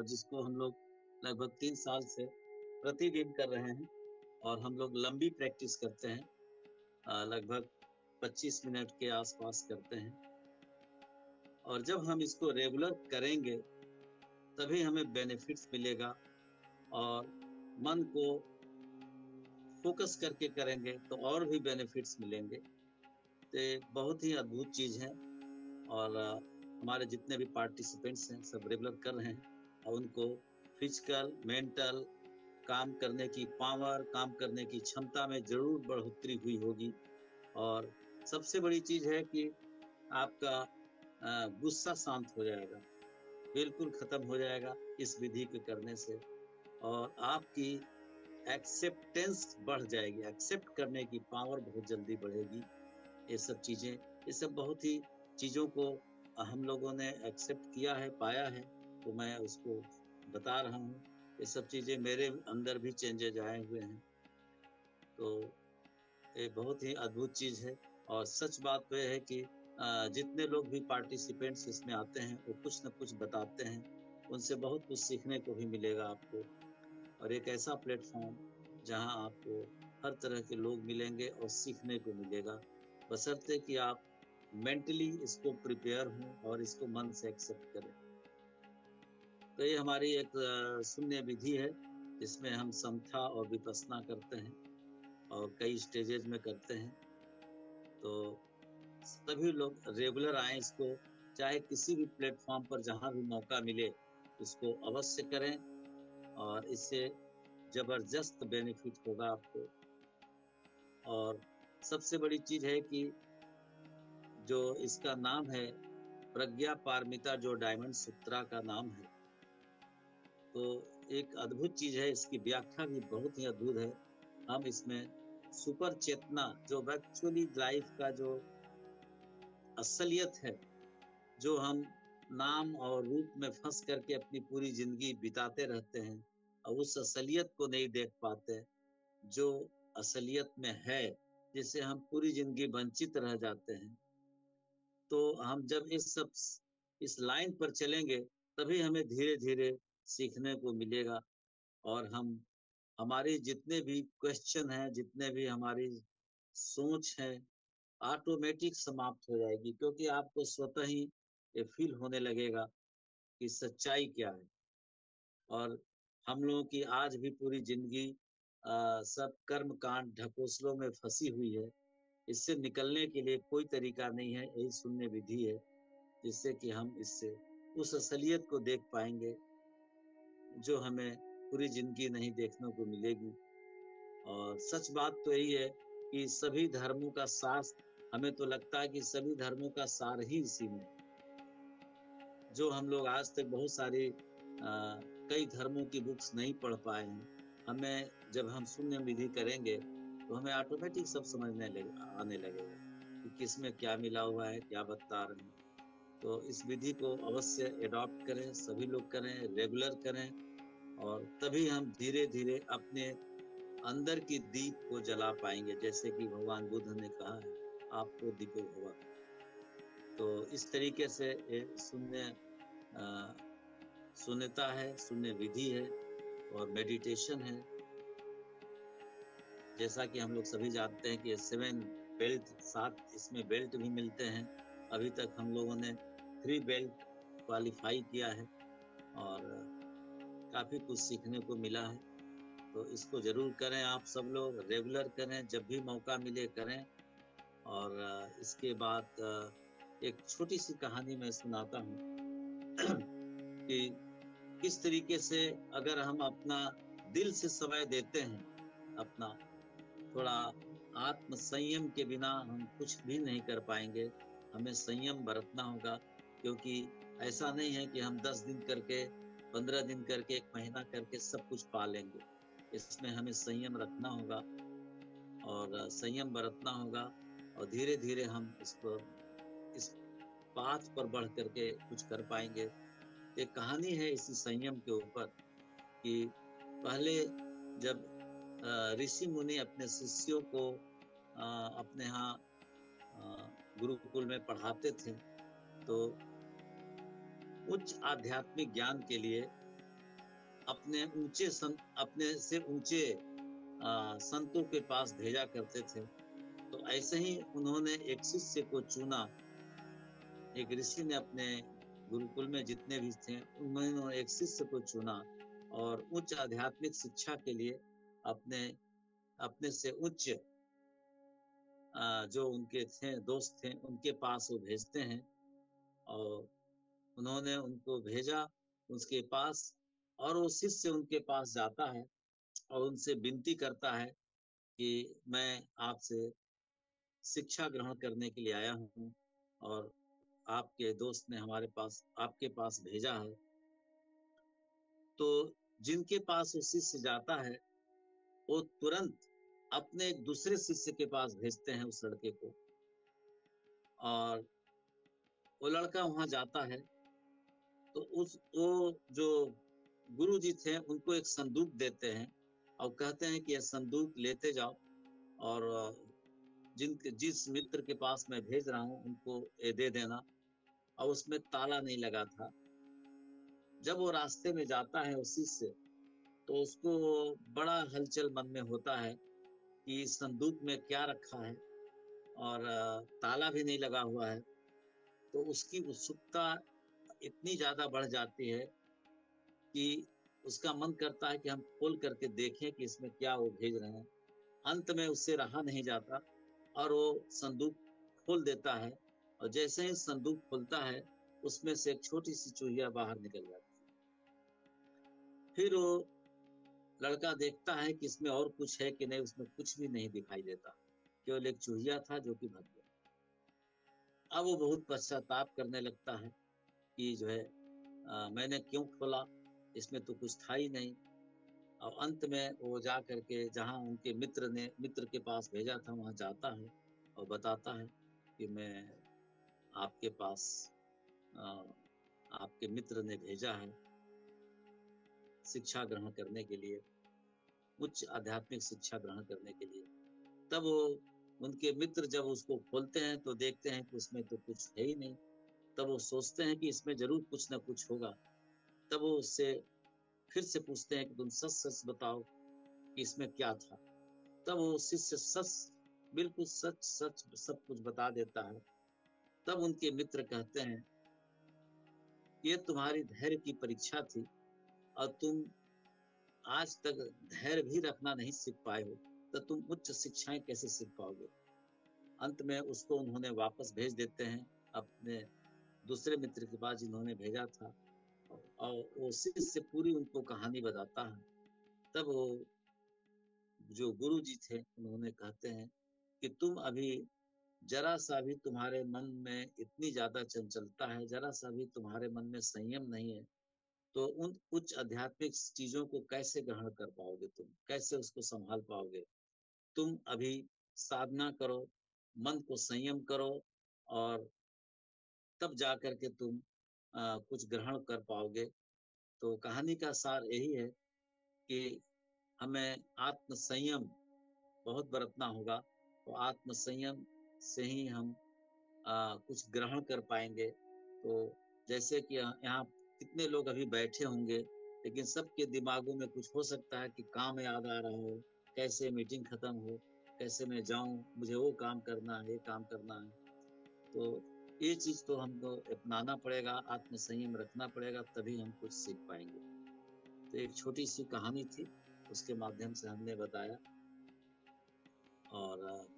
जिसको हम लोग लगभग 3 साल से प्रतिदिन कर रहे हैं और हम लोग लंबी प्रैक्टिस करते हैं, लगभग 25 मिनट के आसपास करते हैं। और जब हम इसको रेगुलर करेंगे तभी हमें बेनिफिट्स मिलेगा, और मन को फोकस करके करेंगे तो और भी बेनिफिट्स मिलेंगे। तो बहुत ही अद्भुत चीज़ है। और हमारे जितने भी पार्टिसिपेंट्स हैं सब रेगुलर कर रहे हैं, और उनको फिजिकल, मेंटल, काम करने की पावर, काम करने की क्षमता में ज़रूर बढ़ोतरी हुई होगी। और सबसे बड़ी चीज़ है कि आपका गुस्सा शांत हो जाएगा, बिल्कुल खत्म हो जाएगा इस विधि के करने से, और आपकी एक्सेप्टेंस बढ़ जाएगी, एक्सेप्ट करने की पावर बहुत जल्दी बढ़ेगी। ये सब चीज़ें, ये सब बहुत ही चीज़ों को हम लोगों ने एक्सेप्ट किया है, पाया है, तो मैं उसको बता रहा हूँ। ये सब चीज़ें मेरे अंदर भी चेंजेज आए हुए हैं। तो ये बहुत ही अद्भुत चीज़ है। और सच बात तो ये है कि जितने लोग भी पार्टिसिपेंट्स इसमें आते हैं वो कुछ न कुछ बताते हैं, उनसे बहुत कुछ सीखने को भी मिलेगा आपको। और एक ऐसा प्लेटफॉर्म जहां आपको हर तरह के लोग मिलेंगे और सीखने को मिलेगा, बशर्ते कि आप मेंटली इसको प्रिपेयर हों और इसको मन से एक्सेप्ट करें। तो ये हमारी एक शून्य विधि है जिसमें हम समथा और विपස්සना करते हैं और कई स्टेजेज में करते हैं। तो सभी लोग रेगुलर आए इसको, चाहे किसी भी प्लेटफॉर्म पर जहां भी मौका मिले इसको अवश्य करें, और इससे जबरदस्त बेनिफिट होगा आपको। और सबसे बड़ी चीज है कि जो इसका नाम है प्रज्ञा पारमिता, जो डायमंड सूत्रा का नाम है, तो एक अद्भुत चीज है, इसकी व्याख्या भी बहुत ही अद्भुत है। हम इसमें सुपर चेतना, जो एक्चुअली लाइफ का जो असलियत है, जो हम नाम और रूप में फंस करके अपनी पूरी जिंदगी बिताते रहते हैं और उस असलियत को नहीं देख पाते, जो असलियत में है, जिससे हम पूरी जिंदगी वंचित रह जाते हैं। तो हम जब इस लाइन पर चलेंगे तभी हमें धीरे धीरे सीखने को मिलेगा, और हम हमारी जितने भी क्वेश्चन हैं, जितने भी हमारी सोच है, ऑटोमेटिक समाप्त हो जाएगी, क्योंकि आपको स्वतः ही ये फील होने लगेगा कि सच्चाई क्या है। और हम लोगों की आज भी पूरी जिंदगी सब कर्म कांड ढकोसलों में फंसी हुई है। इससे निकलने के लिए कोई तरीका नहीं है, यही शून्य विधि है, जिससे कि हम इससे उस असलियत को देख पाएंगे जो हमें पूरी जिंदगी नहीं देखने को मिलेगी। और सच बात तो यही है कि सभी धर्मों का सार, हमें तो लगता है कि सभी धर्मों का सार ही इसी में, जो हम लोग आज तक बहुत सारी कई धर्मों की बुक्स नहीं पढ़ पाए हैं। हमें जब हम शून्य विधि करेंगे तो हमें ऑटोमेटिक सब समझने आने लगेगा कि किसमें क्या मिला हुआ है, क्या बता रहे हैं। तो इस विधि को अवश्य एडॉप्ट करें, सभी लोग करें, रेगुलर करें, और तभी हम धीरे धीरे अपने अंदर की दीप को जला पाएंगे, जैसे कि भगवान बुद्ध ने कहा है, आपको दीपो भव। तो इस तरीके से ये शून्यता है, शून्य विधि है और मेडिटेशन है। जैसा कि हम लोग सभी जानते हैं कि 7 बेल्ट, 7 इसमें बेल्ट भी मिलते हैं। अभी तक हम लोगों ने 3 बेल्ट क्वालिफाई किया है, और काफी कुछ सीखने को मिला है। तो इसको जरूर करें, आप सब लोग रेगुलर करें, जब भी मौका मिले करें। और इसके बाद एक छोटी सी कहानी मैं सुनाता हूँ कि किस तरीके से अगर हम अपना दिल से समय देते हैं, अपना थोड़ा आत्म संयम के बिना हम कुछ भी नहीं कर पाएंगे। हमें संयम बरतना होगा, क्योंकि ऐसा नहीं है कि हम 10 दिन करके, 15 दिन करके, 1 महीना करके सब कुछ पा लेंगे। इसमें हमें संयम रखना होगा और संयम बरतना होगा, और धीरे धीरे हम इस पाथ पर बढ़ करके कुछ कर पाएंगे। एक कहानी है इसी संयम के ऊपर कि पहले जब ऋषि मुनि अपने शिष्यों को अपने यहाँ गुरुकुल में पढ़ाते थे, तो उच्च आध्यात्मिक ज्ञान के लिए अपने से ऊंचे संतों के पास भेजा करते थे। तो ऐसे ही उन्होंने एक शिष्य को चुना। एक ऋषि ने अपने गुरुकुल में जितने भी थे उन्होंने एक शिष्य को चुना और उच्च आध्यात्मिक शिक्षा के लिए अपने अपने से उच्च जो उनके थे दोस्त थे उनके पास वो भेजते हैं। और उन्होंने उनको भेजा उसके पास, और वो शिष्य उनके पास जाता है और उनसे विनती करता है कि मैं आपसे शिक्षा ग्रहण करने के लिए आया हूँ और आपके दोस्त ने हमारे पास आपके पास भेजा है। तो जिनके पास वो शिष्य जाता है वो तुरंत अपने एक दूसरे शिष्य के पास भेजते हैं उस लड़के को। और वो लड़का वहां जाता है तो वो जो गुरु जी थे उनको एक संदूक देते हैं और कहते हैं कि यह संदूक लेते जाओ और जिस मित्र के पास मैं भेज रहा हूँ उनको ये दे देना। और उसमें ताला नहीं लगा था। जब वो रास्ते में जाता है उसी से, तो उसको बड़ा हलचल मन में होता है कि इस संदूक में क्या रखा है और ताला भी नहीं लगा हुआ है। तो उसकी उत्सुकता इतनी ज्यादा बढ़ जाती है कि उसका मन करता है कि हम खोल करके देखें कि इसमें क्या वो भेज रहे हैं। अंत में उससे रहा नहीं जाता और वो संदूक खोल देता है। और जैसे ही संदूक खुलता है उसमें से एक छोटी सी चूहिया बाहर निकल जाती है। फिर वो लड़का देखता है कि इसमें और कुछ है कि नहीं, उसमें कुछ भी नहीं दिखाई देता, केवल एक चूहिया था जो कि भग गया। अब वो बहुत पश्चाताप करने लगता है कि जो है मैंने क्यों खोला, इसमें तो कुछ था ही नहीं। और अंत में वो जा करके जहाँ उनके मित्र के पास भेजा था वहां जाता है और बताता है कि मैं आपके पास आपके मित्र ने भेजा है शिक्षा ग्रहण करने के लिए, उच्च आध्यात्मिक शिक्षा ग्रहण करने के लिए। तब वो उनके मित्र जब उसको खोलते हैं तो देखते हैं कि उसमें तो कुछ है ही नहीं। तब वो सोचते हैं कि इसमें जरूर कुछ ना कुछ होगा। तब वो उससे फिर से पूछते हैं कि तुम सच सच बताओ कि इसमें क्या था। तब वो शिष्य सच बिल्कुल सच सच सब कुछ बता देता है। तब उनके मित्र कहते हैं ये तुम्हारी धैर्य की परीक्षा थी और तुम आज तक धैर्य भी रखना नहीं सीख पाए हो, तो तुम उच्च शिक्षाएं कैसे सीख पाओगे। अंत में उसको उन्होंने वापस भेज देते हैं अपने दूसरे मित्र के पास जिन्होंने भेजा था। और वो शिष्य पूरी उनको कहानी बताता है। तब वो जो गुरु जी थे उन्होंने कहते हैं कि तुम अभी जरा सा भी तुम्हारे मन में इतनी ज्यादा चंचलता है, जरा सा भी तुम्हारे मन में संयम नहीं है, तो उन उच्च आध्यात्मिक चीजों को कैसे ग्रहण कर पाओगे, तुम कैसे उसको संभाल पाओगे। तुम अभी साधना करो, मन को संयम करो, और तब जा करके तुम कुछ ग्रहण कर पाओगे। तो कहानी का सार यही है कि हमें आत्म संयम बहुत बरतना होगा। तो आत्म संयम से ही हम कुछ ग्रहण कर पाएंगे। तो जैसे कि यहाँ कितने लोग अभी बैठे होंगे, लेकिन सबके दिमागों में कुछ हो सकता है कि काम याद आ रहा हो, कैसे मीटिंग खत्म हो, कैसे मैं जाऊं, मुझे वो काम करना है, ये काम करना है। तो ये चीज तो हमको अपनाना पड़ेगा, आत्म संयम रखना पड़ेगा, तभी हम कुछ सीख पाएंगे। तो एक छोटी सी कहानी थी, उसके माध्यम से हमने बताया और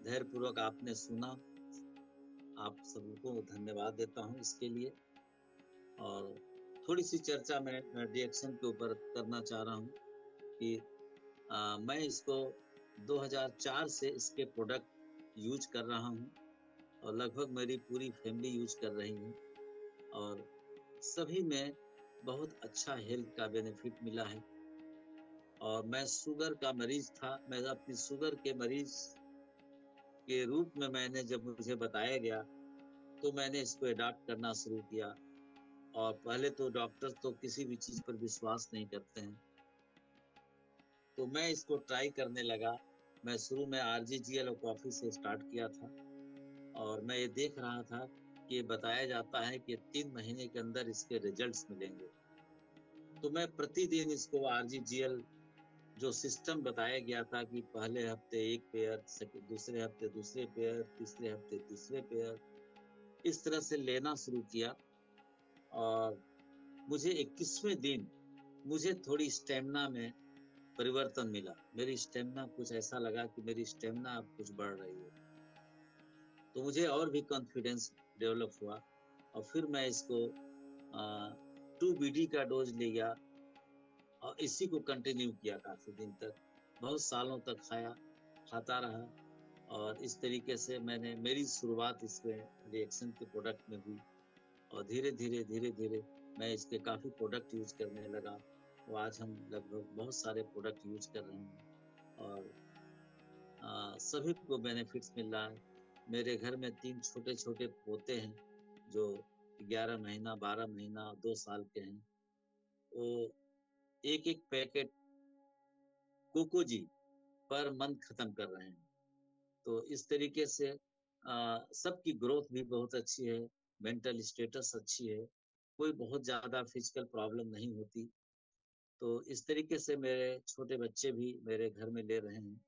धैर्य पूर्वक आपने सुना। आप सबको धन्यवाद देता हूँ इसके लिए। और थोड़ी सी चर्चा मैं रिएक्शन के ऊपर करना चाह रहा हूँ कि मैं इसको 2004 से इसके प्रोडक्ट यूज कर रहा हूँ और लगभग मेरी पूरी फैमिली यूज कर रही है और सभी में बहुत अच्छा हेल्थ का बेनिफिट मिला है। और मैं शुगर का मरीज था, मैं अपनी शुगर के मरीज के रूप में मैंने जब मुझे बताया गया तो मैंने इसको अडॉप्ट करना शुरू किया। और पहले तो डॉक्टर तो किसी भी चीज पर विश्वास नहीं करते हैं, तो मैं इसको ट्राई करने लगा। मैं शुरू में RGGL और कॉफी से स्टार्ट किया था और मैं ये देख रहा था कि बताया जाता है कि 3 महीने के अंदर इसके रिजल्ट्स मिलेंगे। तो मैं प्रतिदिन इसको RGGL जो सिस्टम बताया गया था कि पहले हफ्ते एक पेयर, दूसरे हफ्ते दूसरे पेयर, तीसरे हफ्ते तीसरे पेयर, इस तरह से लेना शुरू किया। और मुझे 21वें दिन मुझे थोड़ी स्टेमिना में परिवर्तन मिला। मेरी स्टेमिना कुछ ऐसा लगा कि मेरी स्टेमिना अब कुछ बढ़ रही है, तो मुझे और भी कॉन्फिडेंस डेवलप हुआ। और फिर मैं इसको 2BD का डोज लिया और इसी को कंटिन्यू किया काफी दिन तक, बहुत सालों तक खाता रहा। और इस तरीके से मेरी शुरुआत इसमें रिएक्शन के प्रोडक्ट में हुई। और धीरे धीरे मैं इसके काफी प्रोडक्ट यूज करने लगा। तो आज हम लगभग बहुत सारे प्रोडक्ट यूज कर रहे हैं और सभी को बेनिफिट्स मिल रहा है। मेरे घर में 3 छोटे छोटे पोते हैं जो 11 महीना, 12 महीना, 2 साल के हैं। वो एक एक पैकेट कोकोजी पर मंथ खत्म कर रहे हैं। तो इस तरीके से सबकी ग्रोथ भी बहुत अच्छी है, मेंटल स्टेटस अच्छी है, कोई बहुत ज्यादा फिजिकल प्रॉब्लम नहीं होती। तो इस तरीके से मेरे छोटे बच्चे भी मेरे घर में ले रहे हैं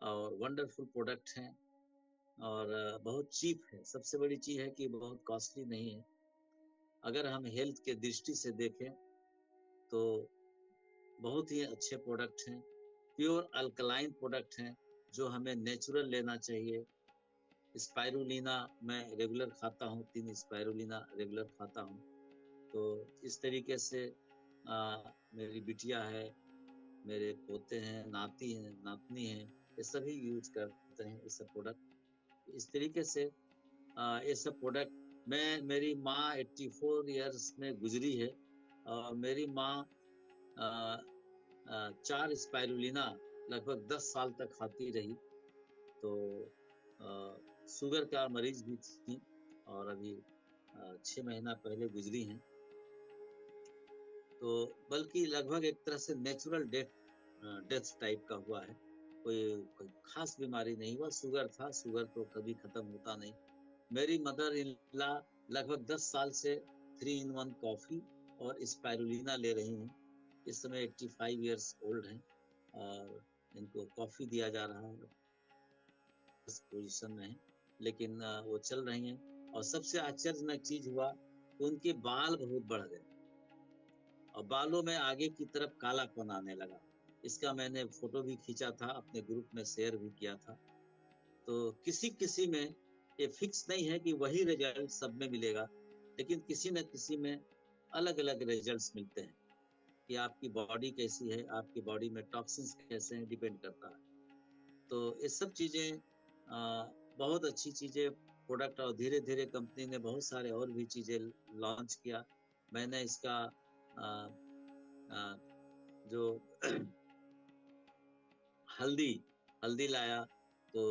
और वंडरफुल प्रोडक्ट हैं और बहुत चीप है। सबसे बड़ी चीज है कि बहुत कॉस्टली नहीं है। अगर हम हेल्थ के दृष्टि से देखें तो बहुत ही अच्छे प्रोडक्ट हैं, प्योर अल्कलाइन प्रोडक्ट हैं जो हमें नेचुरल लेना चाहिए। स्पाइरुलिना मैं रेगुलर खाता हूँ, 3 स्पाइरुलिना रेगुलर खाता हूँ। तो इस तरीके से मेरी बिटिया है, मेरे पोते हैं, नाती हैं, नातनी हैं, ये सभी यूज करते हैं ये सब प्रोडक्ट। इस तरीके से ये सब प्रोडक्ट मेरी माँ 84 इयर्स में गुजरी है और मेरी माँ 4 स्पाइरुलिना लगभग 10 साल तक खाती रही। तो शुगर का मरीज भी थी और अभी 6 महीना पहले गुजरी हैं। तो बल्कि लगभग एक तरह से नेचुरल डेथ टाइप का हुआ है। कोई खास बीमारी नहीं हुआ। शुगर था, शुगर तो कभी खत्म होता नहीं। मेरी मदर इन लॉ लगभग 10 साल से 3-in-1 कॉफी और स्पाइरुलिना ले रही हैं। इस समय 85 इयर्स ओल्ड हैं और इनको कॉफी दिया जा रहा है, इस पोजीशन में है, लेकिन वो चल रही हैं। और सबसे आश्चर्यजनक चीज हुआ कि उनके बाल बहुत बढ़ गए और बालों में आगे की तरफ कालापन आने लगा। इसका मैंने फोटो भी खींचा था, अपने ग्रुप में शेयर भी किया था। तो किसी किसी में ये फिक्स नहीं है कि वही रिजल्ट सब में मिलेगा, लेकिन किसी न किसी में अलग अलग रिजल्ट्स मिलते हैं कि आपकी बॉडी कैसी है, आपकी बॉडी में टॉक्सिन्स कैसे हैं, डिपेंड करता है। तो ये सब चीजें बहुत अच्छी चीजें प्रोडक्ट। और धीरे धीरे कंपनी ने बहुत सारे और भी चीजें लॉन्च किया। मैंने इसका आ, आ, जो हल्दी लाया तो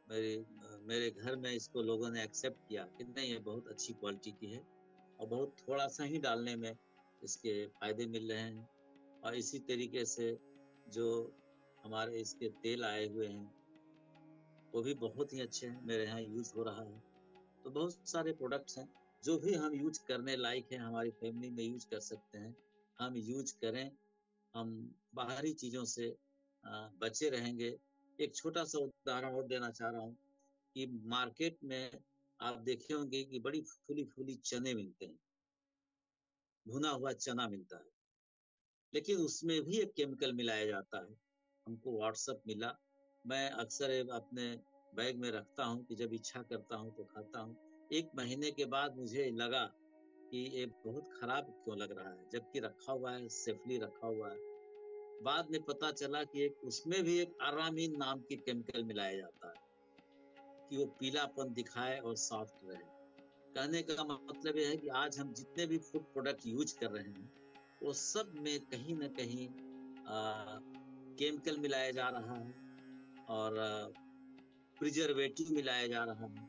मेरे घर में इसको लोगों ने एक्सेप्ट किया कि नहीं, ये बहुत अच्छी क्वालिटी की है और बहुत थोड़ा सा ही डालने में इसके फायदे मिल रहे हैं। और इसी तरीके से जो हमारे इसके तेल आए हुए हैं वो भी बहुत ही अच्छे हैं, मेरे यहाँ यूज हो रहा है। तो बहुत सारे प्रोडक्ट्स हैं जो भी हम यूज करने लायक हैं, हमारी फैमिली में यूज कर सकते हैं। हम यूज करें, हम बाहरी चीजों से बचे रहेंगे। एक छोटा सा उदाहरण और देना चाह रहा हूँ कि मार्केट में आप देखे होंगे कि बड़ी फूली फूली चने मिलते हैं, भुना हुआ चना मिलता है, लेकिन उसमें भी एक केमिकल मिलाया जाता है। हमको व्हाट्सएप मिला, मैं अक्सर अपने बैग में रखता हूँ कि जब इच्छा करता हूँ तो खाता हूँ। 1 महीने के बाद मुझे लगा कि ये बहुत खराब क्यों लग रहा है, जबकि रखा हुआ है, सेफली रखा हुआ है। बाद में पता चला कि उसमें भी एक अरामीन नाम की केमिकल मिलाया जाता है कि वो पीलापन दिखाए और सॉफ्ट रहे। कहने का मतलब यह है कि आज हम जितने भी फूड प्रोडक्ट यूज कर रहे हैं वो सब में कहीं ना कहीं केमिकल मिलाया जा रहा है और प्रिजर्वेटिव मिलाया जा रहा है।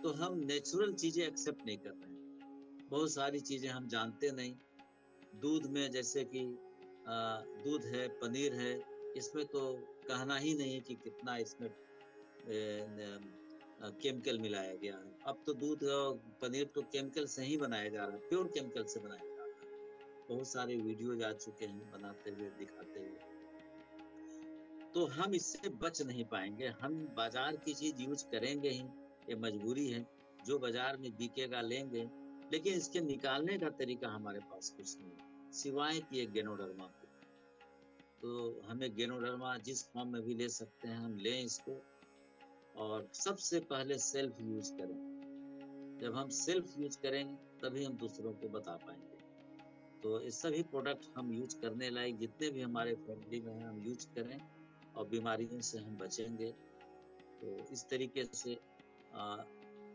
तो हम नेचुरल चीजें एक्सेप्ट नहीं कर रहे हैं। बहुत सारी चीजें हम जानते नहीं। दूध में जैसे कि दूध है, पनीर है, इसमें तो कहना ही नहीं कि कितना इसमें केमिकल मिलाया गया है। अब तो दूध और पनीर तो केमिकल से ही बनाया जा रहा है, प्योर केमिकल से बनाया जा रहा है। बहुत सारे वीडियोज आ चुके हैं बनाते हुए, दिखाते हुए। तो हम इससे बच नहीं पाएंगे। हम बाजार की चीज यूज करेंगे ही, ये मजबूरी है। जो बाजार में बिकेगा लेंगे, लेकिन इसके निकालने का तरीका हमारे पास कुछ नहीं है, सिवाय कि एक गेनोडर्मा को। तो हमें गेनोडर्मा जिस फॉर्म में भी ले सकते हैं, हम लें इसको, और सबसे पहले सेल्फ यूज करें। जब हम सेल्फ यूज करेंगे तभी हम दूसरों को बता पाएंगे। तो ये सभी प्रोडक्ट हम यूज करने लायक जितने भी हमारे फैमिली में हैं, हम यूज करें और बीमारियों से हम बचेंगे। तो इस तरीके से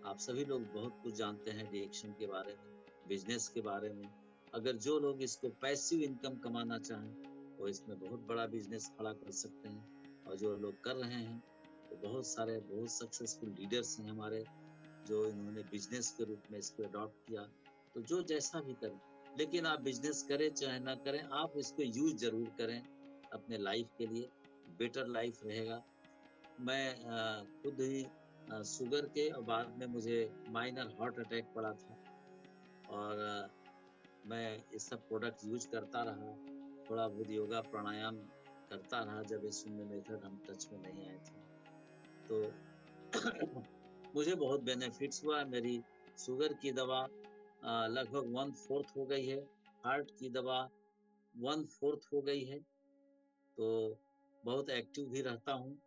आप सभी लोग बहुत कुछ जानते हैं रिएक्शन के बारे में, बिजनेस के बारे में। अगर जो लोग इसको पैसिव इनकम कमाना चाहें, वो इसमें बहुत बड़ा बिजनेस खड़ा कर सकते हैं। और जो लोग कर रहे हैं, तो बहुत सारे बहुत सक्सेसफुल लीडर्स हैं हमारे, जो इन्होंने बिजनेस के रूप में इसको अडॉप्ट किया। तो जो जैसा भी करें, लेकिन आप बिजनेस करें चाहे ना करें, आप इसको यूज जरूर करें अपने लाइफ के लिए, बेटर लाइफ रहेगा। मैं खुद ही शुगर के, और बाद में मुझे माइनर हार्ट अटैक पड़ा था, और मैं ये सब प्रोडक्ट यूज करता रहा, थोड़ा बहुत योगा प्राणायाम करता रहा, जब ये शून्य मेथड हम टच में नहीं आए थे। तो मुझे बहुत बेनिफिट्स हुआ। मेरी शुगर की दवा लगभग 1/4 हो गई है, हार्ट की दवा 1/4 हो गई है। तो बहुत एक्टिव भी रहता हूँ।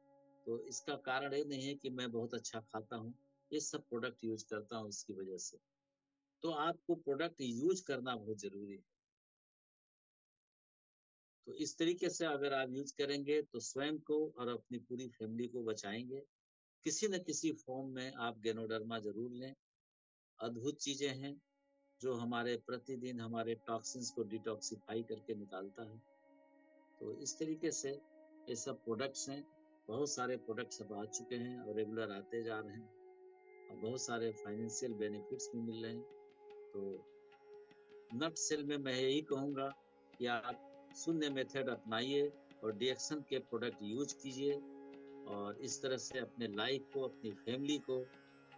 तो इसका कारण ये नहीं है कि मैं बहुत अच्छा खाता हूँ, ये सब प्रोडक्ट यूज करता हूँ इसकी वजह से। तो आपको प्रोडक्ट यूज करना बहुत जरूरी है। तो इस तरीके से अगर आप यूज करेंगे तो स्वयं को और अपनी पूरी फैमिली को बचाएंगे। किसी न किसी फॉर्म में आप गेनोडर्मा जरूर लें। अद्भुत चीजें हैं, जो हमारे प्रतिदिन हमारे टॉक्सिन्स को डिटॉक्सिफाई करके निकालता है। तो इस तरीके से ये सब प्रोडक्ट्स हैं। बहुत सारे प्रोडक्ट्स अब आ चुके हैं और रेगुलर आते जा रहे हैं, और बहुत सारे फाइनेंशियल बेनिफिट्स भी मिल रहे हैं। तो नट सेल में मैं यही कहूँगा कि आप शून्य मेथड अपनाइए और डीएक्शन के प्रोडक्ट यूज कीजिए, और इस तरह से अपने लाइफ को, अपनी फैमिली को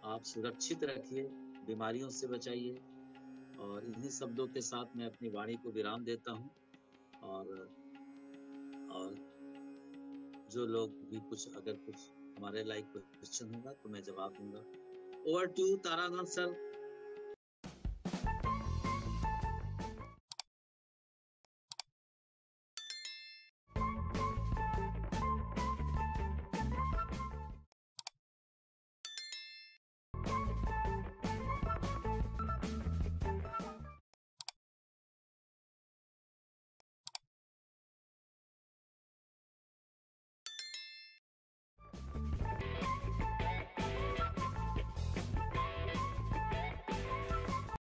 आप सुरक्षित रखिए, बीमारियों से बचाइए। और इन्हीं शब्दों के साथ मैं अपनी वाणी को विराम देता हूँ। और और जो लोग भी कुछ, अगर कुछ हमारे लाइक क्वेश्चन होगा तो मैं जवाब दूंगा। Over to Taranath sir.